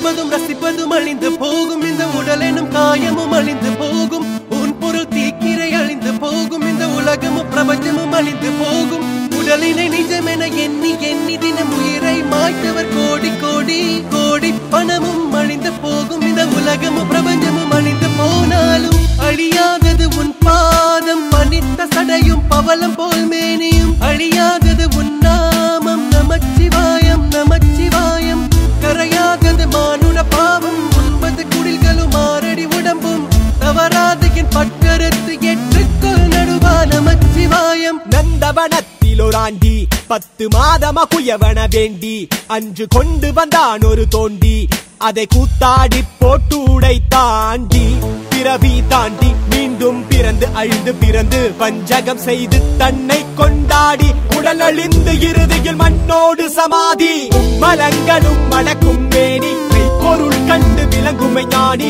காண்பதும் ரசிப்பதும் அழிந்து போகும், இந்த உடலெனும் காயமும் அழிந்து போகும், உன் பொருள் தீக்கிரை அழிந்து போகும், இந்த உலகமும் பிரபஞ்சமும் அழிந்து போகும். உடலினை நிஜமென எண்ணி எண்ணி தினம் உயிரை மாய்த்தவர் கோடி கோடி கோடி, பணமும் அழிந்து போகும், இந்த உலகமும் பிரபஞ்சமும் அழிந்து போனாலும் அழியாதது உன் பாதம், பனித்த சடையும் பவளம் போல் மேனியும் அழியாதது உன் நாமம், நமச்சிவாயம் நமச்சிவாயம். கரையாதது மானுட பாவம், 9 குடில்களும் 6 அடி உடம்பும் தவறாது என் பட்டறுத்து ஏற்றுக்கொள் நடுவா நமச்சிவாயம். நந்தவனத்தில் ஒரு ஆண்டி 10 மாதமா குயவன வேண்டி அன்று கொண்டு வந்தான் ஒரு தோண்டி, அதை கூத்தாடி போட்டு உடை தாண்டி பிறவி தாண்டி மீண்டும் பிறந்து அழிந்து பிறந்து வஞ்சகம் செய்து தன்னை கொண்டாடி உடல் அழிந்து இறுதியில் மண்ணோடு சமாதி. மலங்களும் மணக்கும் மேனி பொருள் கண்டு விளங்குமை ஞானி,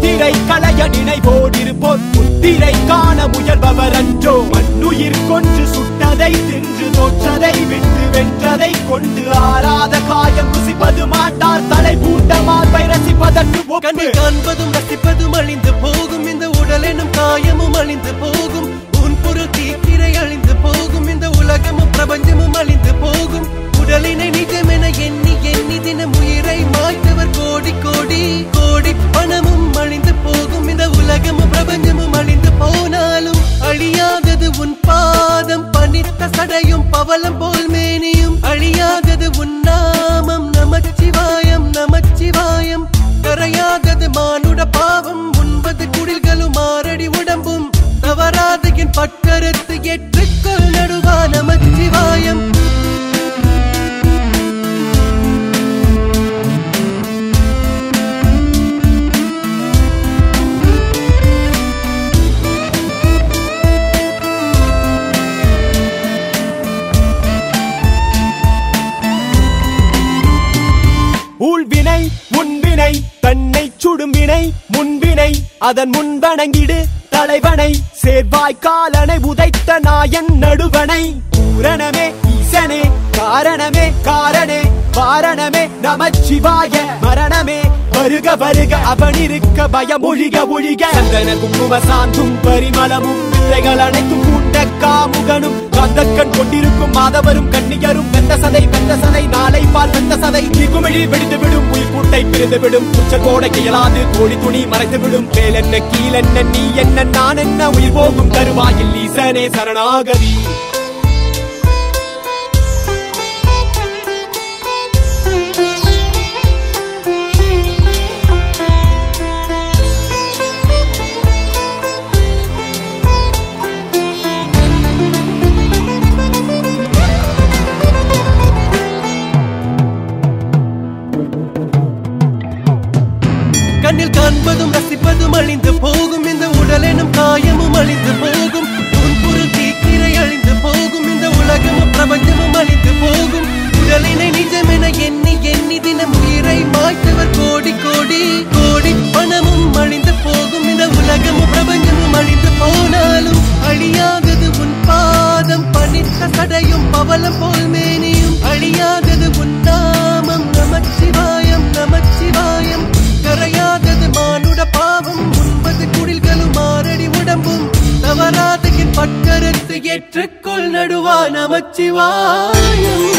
திரை களைய நினைவோடிருப்போர் புத்திரை காண முயல்பவர் அன்றோ. மண்ணுயிர் கொன்று சுட்டதை தின்று தோற்றதை விட்டு வென்றதை கொண்டு ஆறாத காயம் ருசிப்பது மாட்டார், தலை பூண்ட மார்பை ரசிப்பதற்கு கண்ணை காண்பதும் ரசிப்பதும் அழிந்து போகும், இந்த உடலெனும் காயமும் அழிந்து போகும், உன் பொருள் தீக்கிரை அழிந்து போகும், இந்த உலகமும் பிரபஞ்சமும் அழிந்து போகும். உடலினை நிஜமென எண்ணி எண்ணி தினம் உயிரை மாய்த்தவர் கோடி கோடி கோடி, பணமும் அழிந்து போகும், இந்த உலகமும் பிரபஞ்சமும் அழிந்து போனாலும் அழியாதது உன் பாதம், பனித்த சடையும் பவளம் போல் மேனியும் அழியாதது உன் நாமம், நமச்சிவாயம் நமச்சிவாயம். கரையாதது மானுட பாவம், 9 குடில்களும் 6 அடி உடம்பும் தவறாது என் பட்டறுத்து ஏற்றுக்கொள் நடுவா நமச்சிவாயம். ஊழ்வினை முன்வினை தன்னை சுடும்பினை முன்வினை அதன் முன்வணங்கிடு தலைவனை, சேர்வாய் காலனை உதைத்த நாயன் நடுவனை. பூரணமே ஈசனே காரணமே காரணே வாரணமே நமச்சிவாய, மரணமே வருக வருக அவனிருக்க பயம் ஒழிக ஒழிக. சந்தன குங்கும சாந்தும் பரிமளமும் வித்தைகள் அனைத்தும் கூண்ட காமுகனும் கந்தக்கண் கொண்டிருக்கும் மாதவரும் கன்னியரும் வெந்த சதை நாளை பால் வெந்த சதை குமிழி வெடித்து விடும், உயிர் கூட்டை பிரிந்து விடும், உச்ச கோடை இயலாது கோழி துணி மறைத்து விடும். மேல் என்ன கீழ் என்ன நீ என்ன நான் என்ன, உயிர் போகும் தருவாயில் ஈசனே சரணாகதி. கண்ணில் காண்பதும் ரசிப்பதும் அழிந்து போகும், இந்த உடலெனும் காயமும் அழிந்து போகும், உன் பொருள் தீக்கிரை அழிந்து போகும், இந்த உலகமும் பிரபஞ்சமும் அழிந்து போகும். உடலினை நிஜமென எண்ணி எண்ணி தினம் உயிரை மாய்த்தவர் கோடி கோடி கோடி, பணமும் அழிந்து போகும், இந்த உலகமும் பிரபஞ்சமும் அழிந்து போனாலும் அழியாதது உன் பாதம், பனித்த சடையும் பவளம் போல் மேனியும் அழியாதது உன் நாமம், நமச்சிவாயம் நமச்சிவாயம். கரையாதது மானுட பாவம், 9 குடில்களும் 6 அடி உடம்பும் தவறாது என் பட்டறுத்து ஏற்றுக்கொள் நடுவா நமச்சிவாயம்.